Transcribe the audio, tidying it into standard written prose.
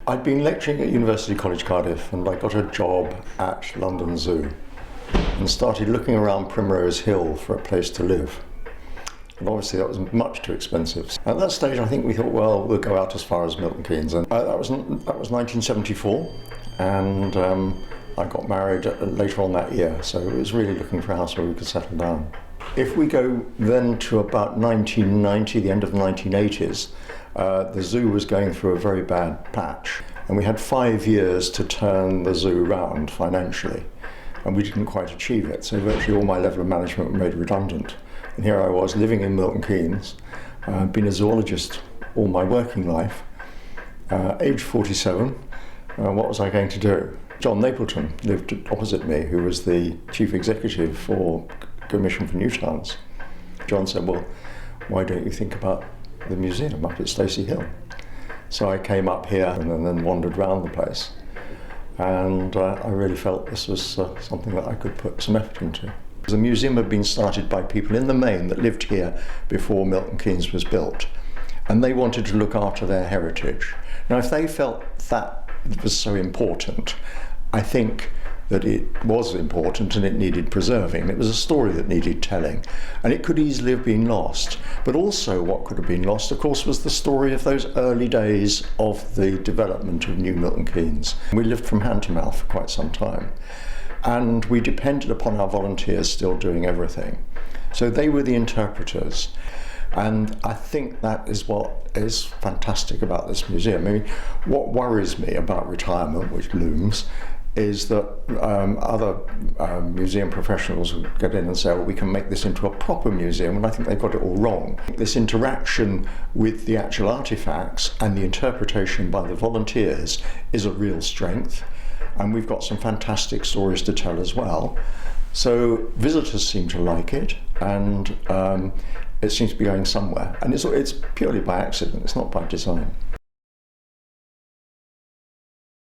I'd been lecturing at University College Cardiff, and I got a job at London Zoo and started looking around Primrose Hill for a place to live. And obviously that was much too expensive. At that stage I think we thought, well, we'll go out as far as Milton Keynes, and that was 1974, and I got married later on that year, so it was really looking for a house where we could settle down. If we go then to about 1990, the end of the 1980s, the zoo was going through a very bad patch, and we had 5 years to turn the zoo round financially, and we didn't quite achieve it, so virtually all my level of management were made redundant. And here I was living in Milton Keynes, been a zoologist all my working life, age 47, what was I going to do? John Napleton lived opposite me, who was the chief executive for Commission for New Towns. John said, well, why don't you think about the museum up at Stacey Hill? So I came up here and then wandered around the place, and I really felt this was something that I could put some effort into. The museum had been started by people in the main that lived here before Milton Keynes was built, and they wanted to look after their heritage. Now, if they felt that was so important, I think that it was important and it needed preserving. It was a story that needed telling, and it could easily have been lost. But also what could have been lost, of course, was the story of those early days of the development of New Milton Keynes. We lived from hand to mouth for quite some time, and we depended upon our volunteers still doing everything. So they were the interpreters. And I think that is what is fantastic about this museum. I mean, what worries me about retirement, which looms, is that other museum professionals would get in and say, well, we can make this into a proper museum, and I think they've got it all wrong. This interaction with the actual artefacts and the interpretation by the volunteers is a real strength, and we've got some fantastic stories to tell as well. So visitors seem to like it, and it seems to be going somewhere, and it's purely by accident, it's not by design.